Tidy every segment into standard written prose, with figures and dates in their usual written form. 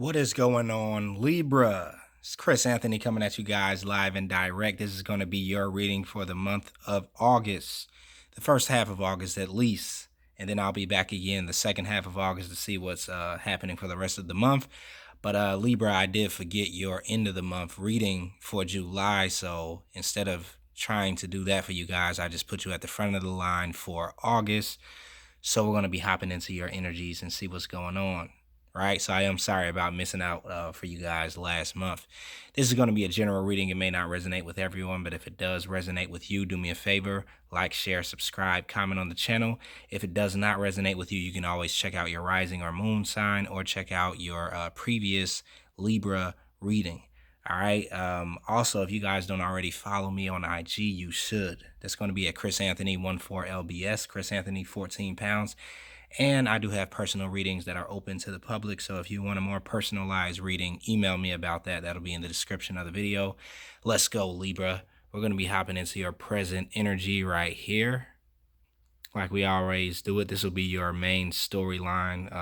What is going on, Libra? It's Chris Anthony coming at you guys live and direct. This is going to be your reading for the month of August, the first half of August at least. And then I'll be back again the second half of August to see what's happening for the rest of the month. But Libra, I did forget your end of the month reading for July. So instead of trying to do that for you guys, I just put you at the front of the line for August. So we're going to be hopping into your energies and see what's going on. Right, so I am sorry about missing out for you guys last month. This is going to be a general reading. It may not resonate with everyone, but if it does resonate with you, do me a favor, like, share, subscribe, comment on the channel. If it does not resonate with you, you can always check out your rising or moon sign or check out your previous Libra reading. All right. Also, if you guys don't already follow me on IG, you should. That's going to be at chrisanthony14lbs, Chris Anthony 14 pounds. And I do have personal readings that are open to the public. So if you want a more personalized reading, email me about that. That'll be in the description of the video. Let's go, Libra. We're going to be hopping into your present energy right here. Like we always do it. This will be your main storyline.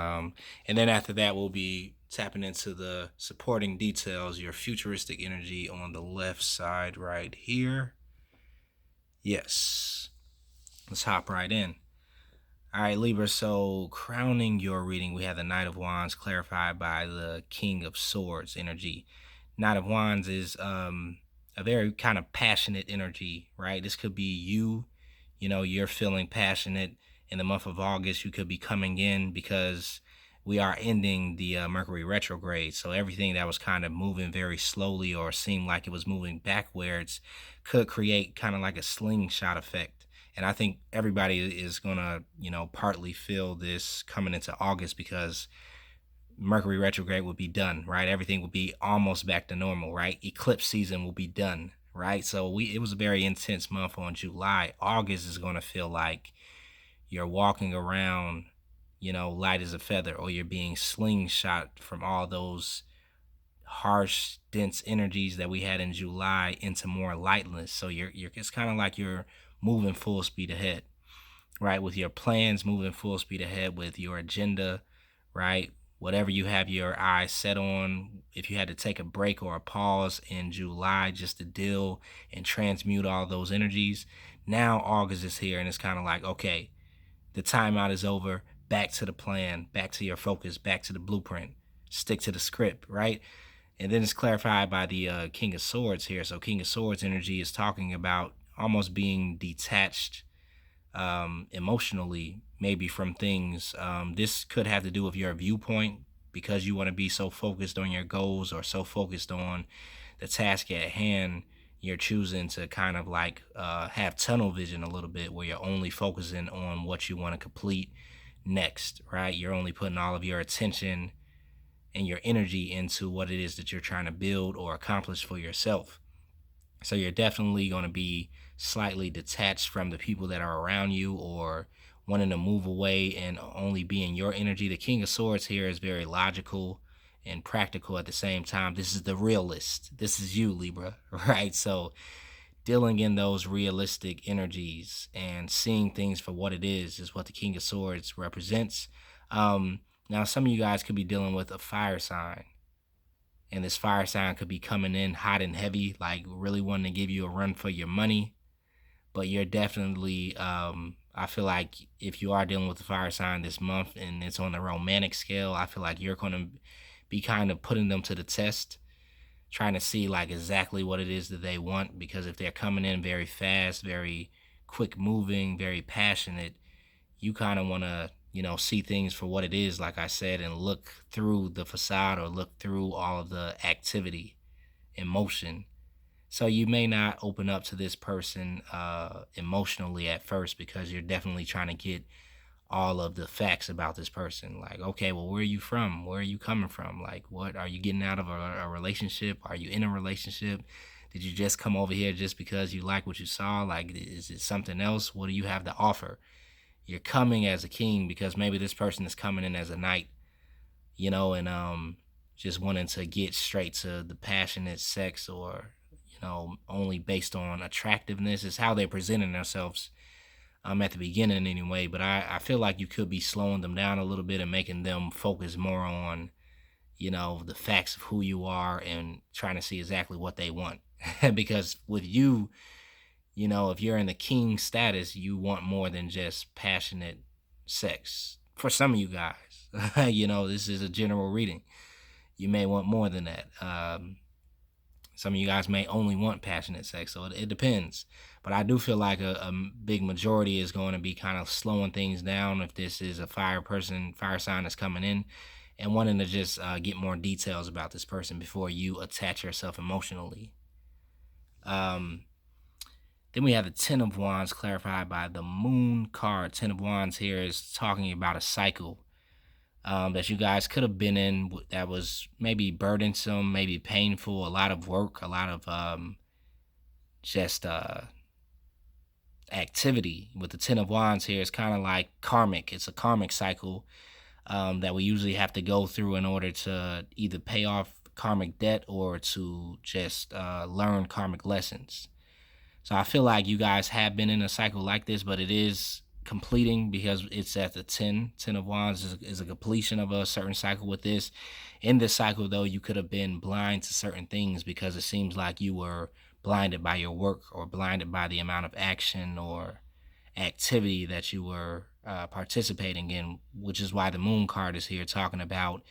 And then after that, we'll be tapping into the supporting details, your futuristic energy on the left side right here. Yes. Let's hop right in. All right, Libra, so crowning your reading, we have the Knight of Wands clarified by the King of Swords energy. Knight of Wands is a very kind of passionate energy, right? This could be you're feeling passionate in the month of August. You could be coming in because we are ending the Mercury retrograde. So everything that was kind of moving very slowly or seemed like it was moving backwards could create kind of like a slingshot effect. And I think everybody is going to, partly feel this coming into August because Mercury retrograde will be done, right? Everything will be almost back to normal, right? Eclipse season will be done, right? So it was a very intense month on July. August is going to feel like you're walking around, light as a feather, or you're being slingshot from all those harsh, dense energies that we had in July into more lightness. So it's kind of like you're moving full speed ahead, right? With your plans, moving full speed ahead with your agenda, right? Whatever you have your eyes set on, if you had to take a break or a pause in July just to deal and transmute all those energies, now August is here and it's kind of like, okay, the timeout is over, back to the plan, back to your focus, back to the blueprint, stick to the script, right? And then it's clarified by the King of Swords here. So King of Swords energy is talking about almost being detached emotionally, maybe from things. This could have to do with your viewpoint because you want to be so focused on your goals or so focused on the task at hand. You're choosing to kind of like have tunnel vision a little bit where you're only focusing on what you want to complete next, right? You're only putting all of your attention and your energy into what it is that you're trying to build or accomplish for yourself. So you're definitely going to be slightly detached from the people that are around you or wanting to move away and only be in your energy. The King of Swords here is very logical and practical at the same time. This is the realist. This is you, Libra, right? So dealing in those realistic energies and seeing things for what it is what the King of Swords represents. Now, some of you guys could be dealing with a fire sign. And this fire sign could be coming in hot and heavy, like really wanting to give you a run for your money. But you're definitely, I feel like if you are dealing with the fire sign this month and it's on the romantic scale, I feel like you're going to be kind of putting them to the test, trying to see like exactly what it is that they want. Because if they're coming in very fast, very quick moving, very passionate, you kind of want to see things for what it is, like I said, and look through the facade or look through all of the activity, emotion. So you may not open up to this person emotionally at first because you're definitely trying to get all of the facts about this person. Like, okay, well, where are you from? Where are you coming from? Like, what are you getting out of a relationship? Are you in a relationship? Did you just come over here just because you like what you saw? Like, is it something else? What do you have to offer? You're coming as a king because maybe this person is coming in as a knight, and just wanting to get straight to the passionate sex or, only based on attractiveness is how they're presenting themselves at the beginning anyway. But I feel like you could be slowing them down a little bit and making them focus more on, the facts of who you are and trying to see exactly what they want. Because with you, if you're in the king status, you want more than just passionate sex. For some of you guys, this is a general reading. You may want more than that. Some of you guys may only want passionate sex, so it depends. But I do feel like a big majority is going to be kind of slowing things down if this is a fire sign that's coming in and wanting to just get more details about this person before you attach yourself emotionally. Then we have the Ten of Wands clarified by the Moon card. Ten of Wands here is talking about a cycle that you guys could have been in that was maybe burdensome, maybe painful, a lot of work, a lot of just activity. With the Ten of Wands here, it's kind of like karmic. It's a karmic cycle that we usually have to go through in order to either pay off karmic debt or to just learn karmic lessons. So I feel like you guys have been in a cycle like this, but it is completing because it's at the 10 of Wands is a completion of a certain cycle with this. In this cycle, though, you could have been blind to certain things because it seems like you were blinded by your work or blinded by the amount of action or activity that you were participating in, which is why the Moon card is here talking about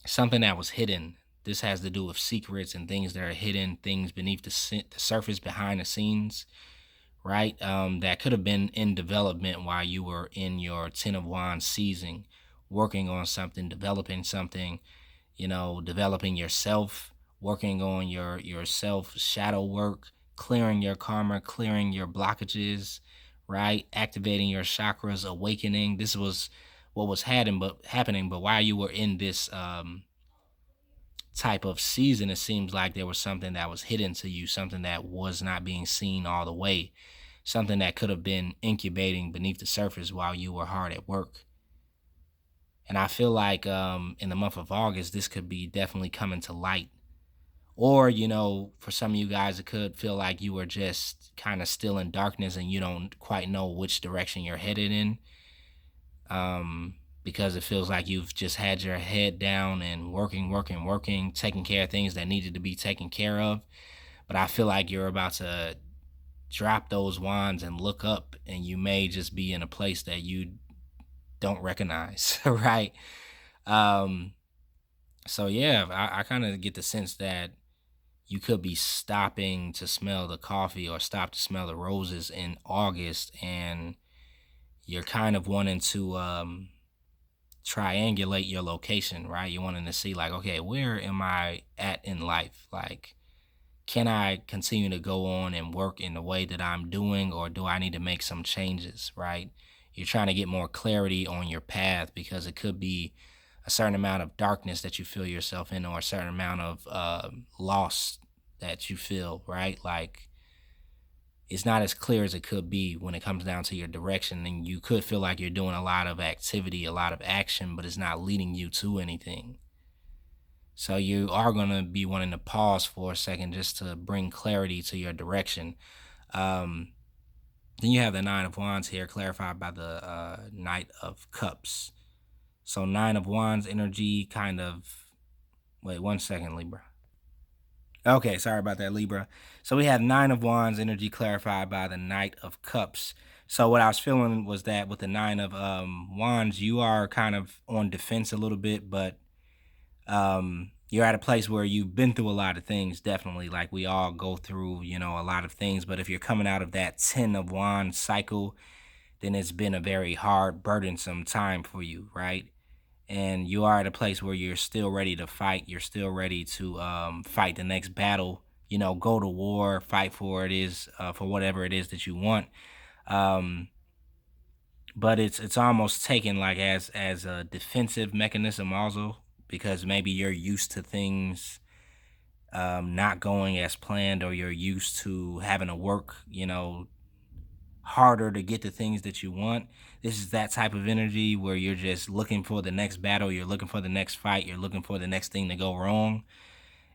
something that was hidden. This has to do with secrets and things that are hidden, things beneath the surface, behind the scenes, right? That could have been in development while you were in your Ten of Wands season, working on something, developing something, developing yourself, working on your self shadow work, clearing your karma, clearing your blockages, right? Activating your chakras, awakening. This was what was happening, but while you were in this type of season, it seems like there was something that was hidden to you, something that was not being seen all the way, something that could have been incubating beneath the surface while you were hard at work. And I feel like in the month of August, this could be definitely coming to light. Or, for some of you guys, it could feel like you were just kind of still in darkness and you don't quite know which direction you're headed in. Because it feels like you've just had your head down and working, taking care of things that needed to be taken care of. But I feel like you're about to drop those wands and look up, and you may just be in a place that you don't recognize, right? So yeah, I kind of get the sense that you could be stopping to smell the coffee or stop to smell the roses in August, and you're kind of wanting to triangulate your location, right? You're wanting to see like, okay, where am I at in life? Like, can I continue to go on and work in the way that I'm doing, or do I need to make some changes, right? You're trying to get more clarity on your path because it could be a certain amount of darkness that you feel yourself in, or a certain amount of loss that you feel, right? Like, it's not as clear as it could be when it comes down to your direction. And you could feel like you're doing a lot of activity, a lot of action, but it's not leading you to anything. So you are going to be wanting to pause for a second just to bring clarity to your direction. Then you have the Nine of Wands here, clarified by the Knight of Cups. So Nine of Wands energy kind of... Wait 1 second, Libra. Okay, sorry about that, Libra. So we have Nine of Wands energy clarified by the Knight of Cups. So what I was feeling was that with the Nine of Wands, you are kind of on defense a little bit, but you're at a place where you've been through a lot of things, definitely. Like we all go through, a lot of things. But if you're coming out of that Ten of Wands cycle, then it's been a very hard, burdensome time for you, right? And you are at a place where you're still ready to fight. You're still ready to fight the next battle, go to war, fight for for whatever it is that you want. But it's almost taken like as a defensive mechanism also, because maybe you're used to things not going as planned, or you're used to having to work, harder to get the things that you want. This is that type of energy where you're just looking for the next battle, you're looking for the next fight, you're looking for the next thing to go wrong.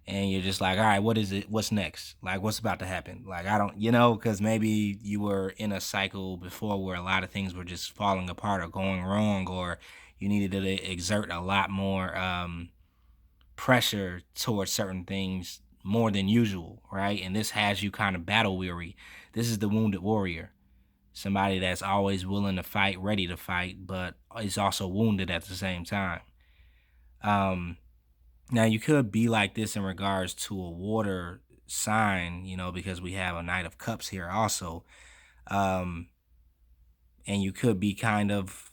And you're just like, all right, what is it? What's next? Like, what's about to happen? Like, I don't, because maybe you were in a cycle before where a lot of things were just falling apart or going wrong, or, you needed to exert a lot more pressure towards certain things more than usual, right? And this has you kind of battle weary. This is the wounded warrior, somebody that's always willing to fight, ready to fight, but is also wounded at the same time. Um, Now you could be like this in regards to a water sign, because we have a Knight of Cups here also. Um, and you could be kind of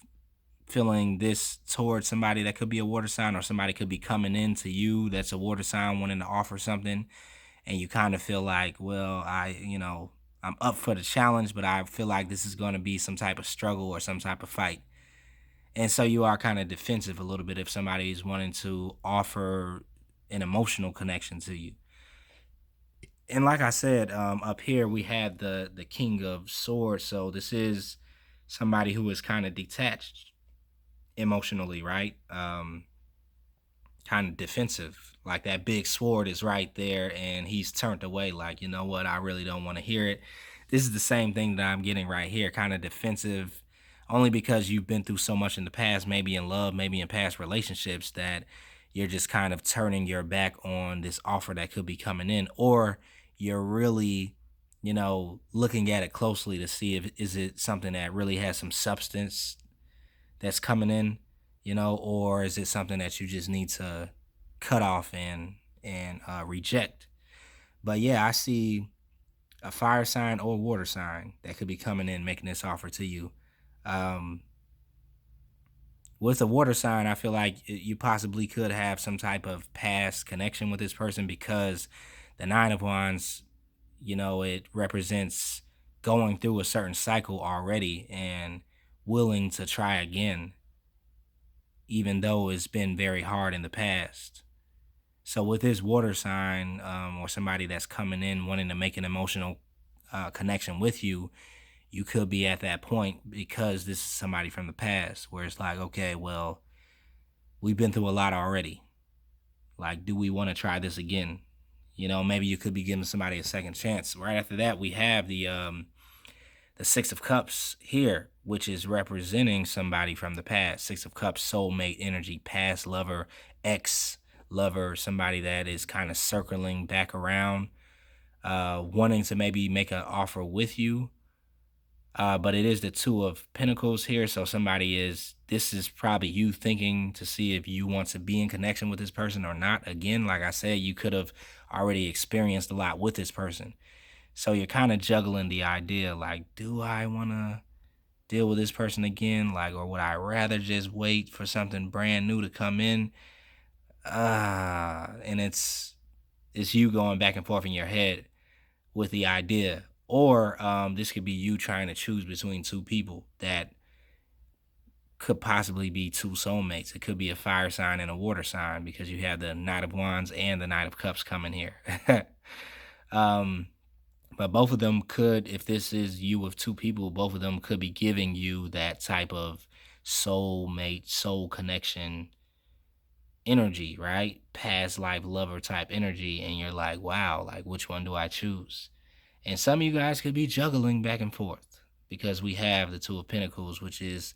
feeling this towards somebody that could be a water sign, or somebody could be coming in to you that's a water sign wanting to offer something, and you kind of feel like, well, I'm up for the challenge, but I feel like this is going to be some type of struggle or some type of fight. And so you are kind of defensive a little bit if somebody is wanting to offer an emotional connection to you. And like I said, up here we had the King of Swords. So this is somebody who is kind of detached emotionally, right? Kind of defensive. Like that big sword is right there and he's turned away, like, you know what, I really don't want to hear it. This is the same thing that I'm getting right here, kind of defensive, only because you've been through so much in the past, maybe in love, maybe in past relationships, that you're just kind of turning your back on this offer that could be coming in, or you're really, looking at it closely to see if is it something that really has some substance that's coming in, or is it something that you just need to cut off and reject. But yeah, I see a fire sign or water sign that could be coming in making this offer to you. Um, with a water sign, I feel like you possibly could have some type of past connection with this person, because the Nine of Wands, it represents going through a certain cycle already and willing to try again, even though it's been very hard in the past. So with this water sign, or somebody that's coming in wanting to make an emotional connection with you, you could be at that point because this is somebody from the past where it's like, okay, well, we've been through a lot already. Like, do we want to try this again? Maybe you could be giving somebody a second chance. Right after that, we have the Six of Cups here, which is representing somebody from the past. Six of Cups, soulmate energy, past lover, ex lover, somebody that is kind of circling back around, wanting to maybe make an offer with you. But it is the Two of Pentacles here. So this is probably you thinking to see if you want to be in connection with this person or not. Again, like I said, you could have already experienced a lot with this person. So you're kind of juggling the idea, like, do I want to deal with this person again? Like, or would I rather just wait for something brand new to come in? And it's you going back and forth in your head with the idea. Or this could be you trying to choose between two people that could possibly be two soulmates. It could be a fire sign and a water sign, because you have the Knight of Wands and the Knight of Cups coming here. But both of them could, if this is you with two people, both of them could be giving you that type of soulmate, soul connection energy, right? Past life lover type energy. And you're like, wow, like, which one do I choose? And some of you guys could be juggling back and forth, because we have the Two of Pentacles, which is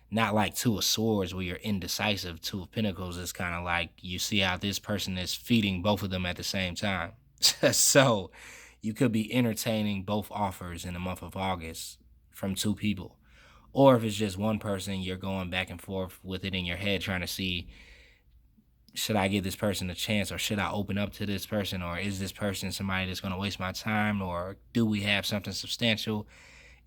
not like Two of Swords where you're indecisive. Two of Pentacles is kind of like you see how this person is feeding both of them at the same time. So you could be entertaining both offers in the month of August from two people. Or if it's just one person, you're going back and forth with it in your head, trying to see, should I give this person a chance, or should I open up to this person, or is this person somebody that's going to waste my time, or do we have something substantial?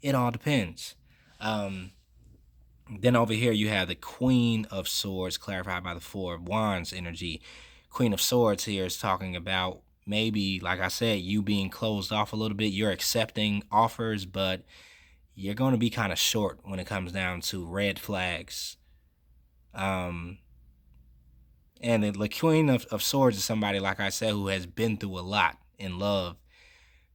It all depends. Then over here you have the Queen of Swords, clarified by the Four of Wands energy. Queen of Swords here is talking about maybe, like I said, you being closed off a little bit. You're accepting offers, but you're going to be kind of short when it comes down to red flags. And the Queen of Swords is somebody, like I said, who has been through a lot in love,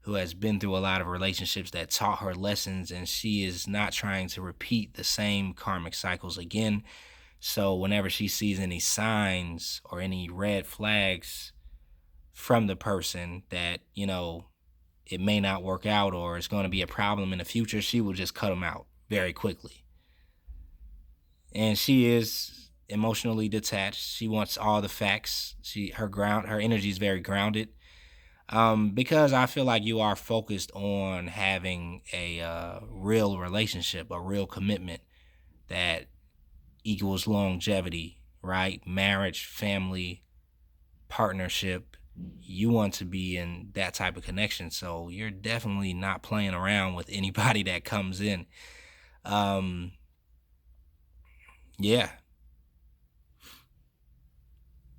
who has been through a lot of relationships that taught her lessons, and she is not trying to repeat the same karmic cycles again. So whenever she sees any signs or any red flags from the person that, it may not work out or it's going to be a problem in the future, she will just cut them out very quickly. and she is emotionally detached. She wants all the facts. Her energy is very grounded. Because I feel like you are focused on having a real relationship, a real commitment that equals longevity, right? Marriage, family, partnership. You want to be in that type of connection. So you're definitely not playing around with anybody that comes in. Um, yeah.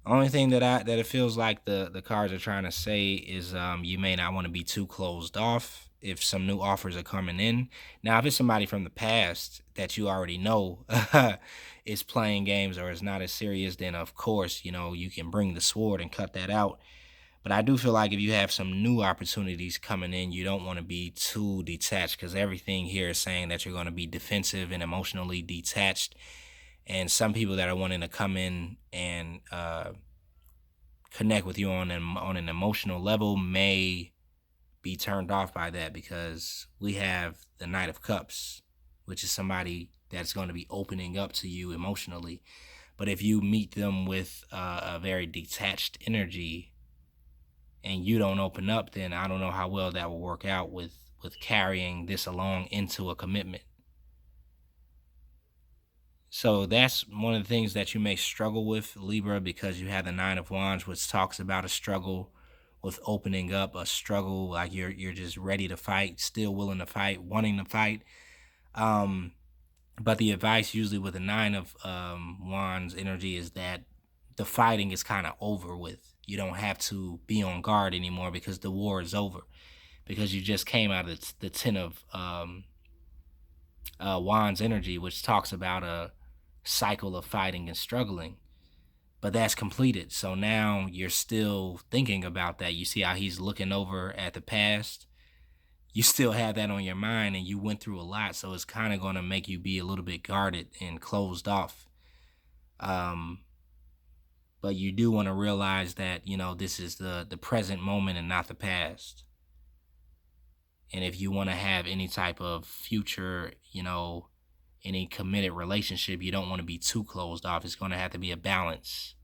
Only thing that it feels like the cards are trying to say is you may not want to be too closed off if some new offers are coming in. Now, if it's somebody from the past that you already know is playing games or is not as serious, then of course, you can bring the sword and cut that out. But I do feel like if you have some new opportunities coming in, you don't want to be too detached, because everything here is saying that you're going to be defensive and emotionally detached. And some people that are wanting to come in and connect with you on an emotional level may be turned off by that, because we have the Knight of Cups, which is somebody that's going to be opening up to you emotionally. But if you meet them with a very detached energy and you don't open up, then I don't know how well that will work out with carrying this along into a commitment. So that's one of the things that you may struggle with, Libra, because you have the Nine of Wands, which talks about a struggle with opening up, a struggle like you're just ready to fight, still willing to fight, wanting to fight. Um, but the advice usually with the Nine of Wands energy is that the fighting is kind of over with. You don't have to be on guard anymore because the war is over. Because you just came out of the Ten of Wands energy, which talks about a cycle of fighting and struggling. But that's completed. So now you're still thinking about that. You see how he's looking over at the past? You still have that on your mind, and you went through a lot. So it's kind of going to make you be a little bit guarded and closed off. Um, but you do want to realize that, this is the present moment and not the past. And if you want to have any type of future, any committed relationship, you don't want to be too closed off. It's going to have to be a balance,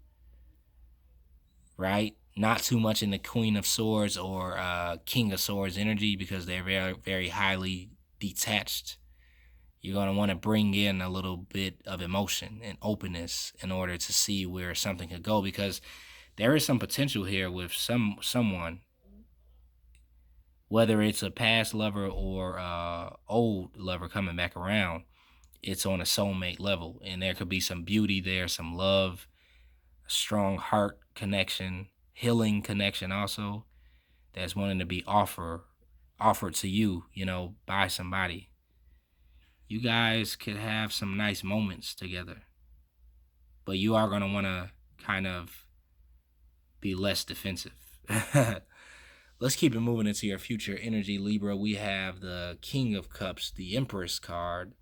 right? Not too much in the Queen of Swords or King of Swords energy, because they're very, very highly detached. You're going to want to bring in a little bit of emotion and openness in order to see where something could go, because there is some potential here with someone, whether it's a past lover or old lover coming back around. It's on a soulmate level, and there could be some beauty there, some love, a strong heart connection, healing connection also, that's wanting to be offered to you, by somebody. You guys could have some nice moments together, but you are going to want to kind of be less defensive. Let's keep it moving into your future energy, Libra. We have the King of Cups, the Empress card,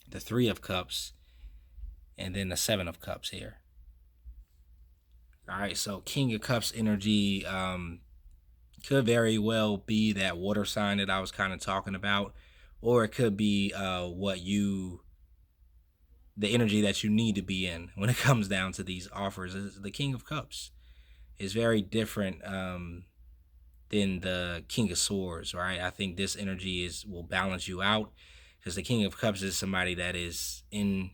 the Three of Cups, and then the Seven of Cups here. All right, so King of Cups energy could very well be that water sign that I was kind of talking about, or it could be the energy that you need to be in when it comes down to these offers. Is the King of Cups is very different than the King of Swords, right? I think this energy will balance you out, because the King of Cups is somebody that is in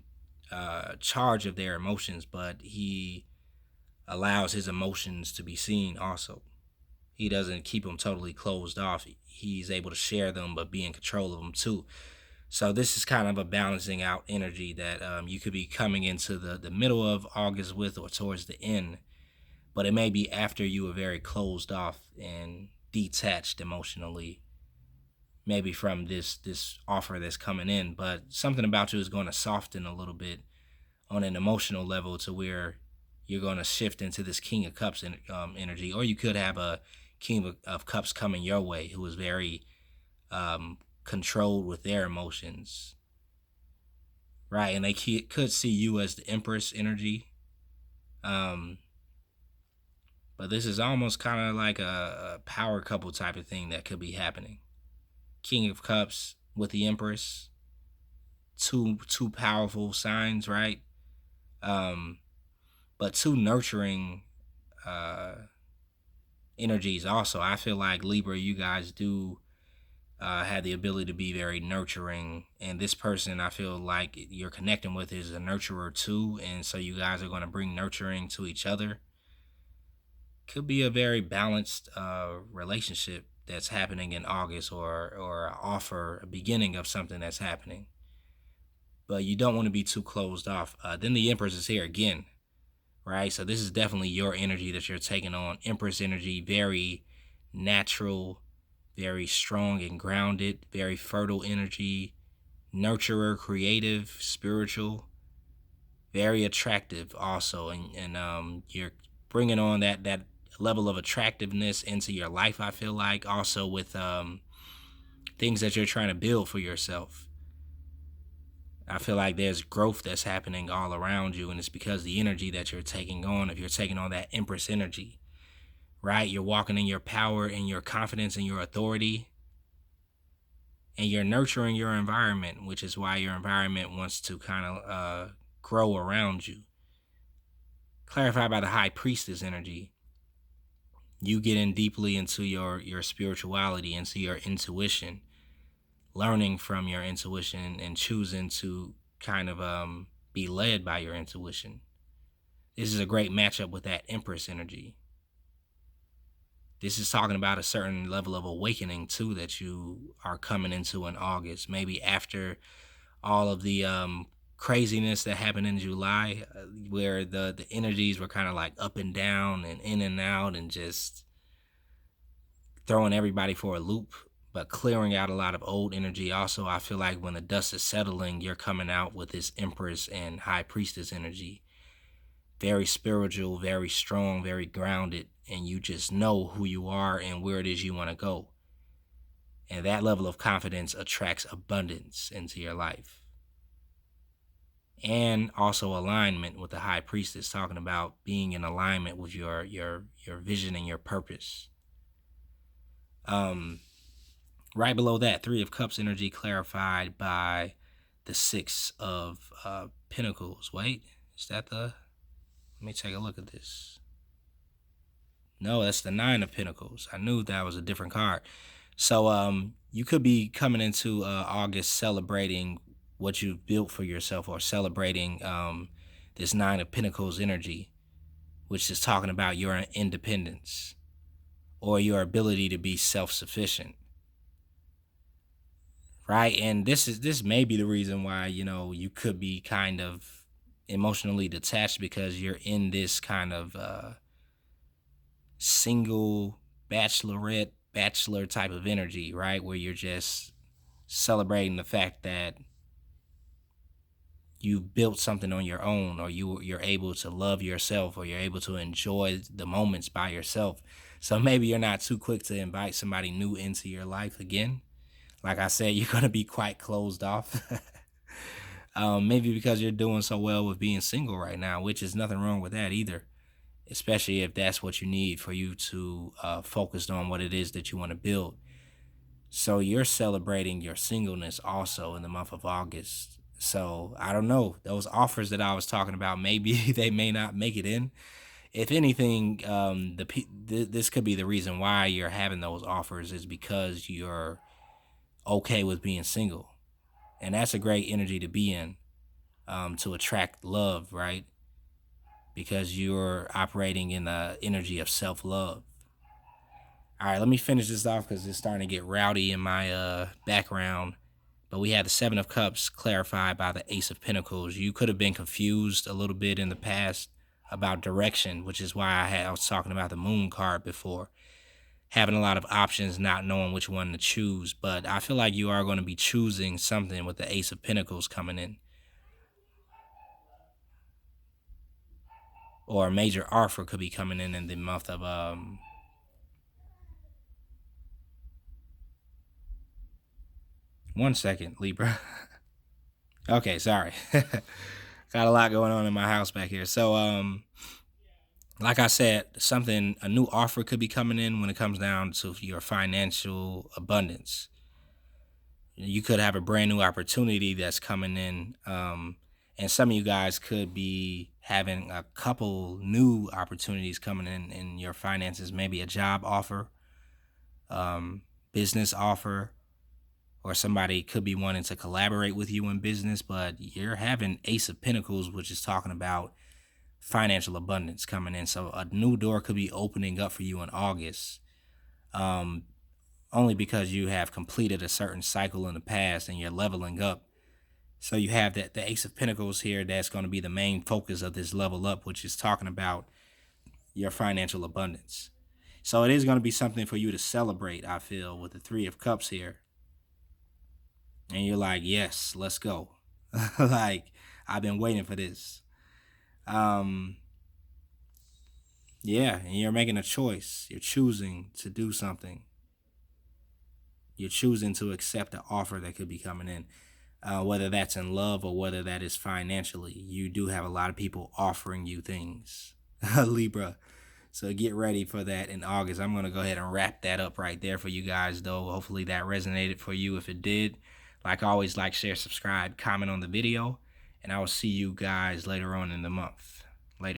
charge of their emotions, but he allows his emotions to be seen also. He doesn't keep them totally closed off. He's able to share them, but be in control of them too. So this is kind of a balancing out energy that you could be coming into the middle of August with, or towards the end. But it may be after you are very closed off and detached emotionally, maybe from this offer that's coming in. But something about you is going to soften a little bit on an emotional level, to where you're going to shift into this King of Cups energy. Or you could have a King of Cups coming your way who is very controlled with their emotions, right? And they could see you as the Empress energy. But this is almost kind of like a power couple type of thing that could be happening. King of Cups with the Empress two powerful signs, right? Um, but two nurturing uh energies also. I feel like Libra, you guys do have the ability to be very nurturing, and this person I feel like you're connecting with is a nurturer too, and so you guys are going to bring nurturing to each other. Could be a very balanced relationship that's happening in August, or a beginning of something that's happening. But you don't want to be too closed off. Then the Empress is here again, right? So this is definitely your energy that you're taking on. Empress energy, very natural, very strong and grounded, very fertile energy, nurturer, creative, spiritual, very attractive also. And you're bringing on that level of attractiveness into your life, I feel like, also with things that you're trying to build for yourself. I feel like there's growth that's happening all around you, and it's because the energy that you're taking on, if you're taking on that Empress energy, right? You're walking in your power and your confidence and your authority, and you're nurturing your environment, which is why your environment wants to kind of grow around you. Clarified by the High Priestess energy, you get in deeply into your spirituality, into your intuition, learning from your intuition and choosing to kind of be led by your intuition. This is a great matchup with that Empress energy. This is talking about a certain level of awakening too that you are coming into in August. Maybe after all of the craziness that happened in July, where the energies were kind of like up and down and in and out and just throwing everybody for a loop, but clearing out a lot of old energy. Also, I feel like when the dust is settling, you're coming out with this Empress and High Priestess energy. Very spiritual, very strong, very grounded, and you just know who you are and where it is you want to go. And that level of confidence attracts abundance into your life. And also alignment with the High Priestess, talking about being in alignment with your vision and your purpose. Right below that, Three of Cups energy clarified by the Six of Pentacles. Wait, is that the... Let me take a look at this. No, that's the Nine of Pentacles. I knew that was a different card. So you could be coming into August celebrating what you've built for yourself, or celebrating this Nine of Pentacles energy, which is talking about your independence or your ability to be self-sufficient. Right? And this may be the reason why, you could be kind of emotionally detached, because you're in this kind of single bachelor type of energy, right? Where you're just celebrating the fact that you built something on your own, or you're able to love yourself, or you're able to enjoy the moments by yourself. So maybe you're not too quick to invite somebody new into your life again. Like I said, you're going to be quite closed off. Maybe because you're doing so well with being single right now, which is nothing wrong with that either, especially if that's what you need for you to focus on what it is that you want to build. So you're celebrating your singleness also in the month of August. So I don't know, those offers that I was talking about, maybe they may not make it in. If anything, this could be the reason why you're having those offers, is because you're okay with being single. And that's a great energy to be in, to attract love, right? Because you're operating in the energy of self-love. All right, let me finish this off because it's starting to get rowdy in my background. But we had the Seven of Cups clarified by the Ace of Pentacles. You could have been confused a little bit in the past about direction, which is why I was talking about the Moon card before. Having a lot of options, not knowing which one to choose. But I feel like you are going to be choosing something with the Ace of Pentacles coming in. Or a major offer could be coming in the month of... One second, Libra. Okay, sorry. Got a lot going on in my house back here. So, like I said, a new offer could be coming in when it comes down to your financial abundance. you could have a brand new opportunity that's coming in. And some of you guys could be having a couple new opportunities coming in your finances, maybe a job offer, business offer, or somebody could be wanting to collaborate with you in business. But you're having Ace of Pentacles, which is talking about financial abundance coming in. So a new door could be opening up for you in August, only because you have completed a certain cycle in the past and you're leveling up. So you have that the Ace of Pentacles here, that's going to be the main focus of this level up, which is talking about your financial abundance. So it is going to be something for you to celebrate, I feel, with the Three of Cups here. And you're like, yes, let's go. Like, I've been waiting for this. Yeah, and you're making a choice. You're choosing to do something. You're choosing to accept an offer that could be coming in, whether that's in love or whether that is financially. You do have a lot of people offering you things, Libra. So get ready for that in August. I'm going to go ahead and wrap that up right there for you guys, though. Hopefully that resonated for you. If it did, like always, like, share, subscribe, comment on the video, and I will see you guys later on in the month.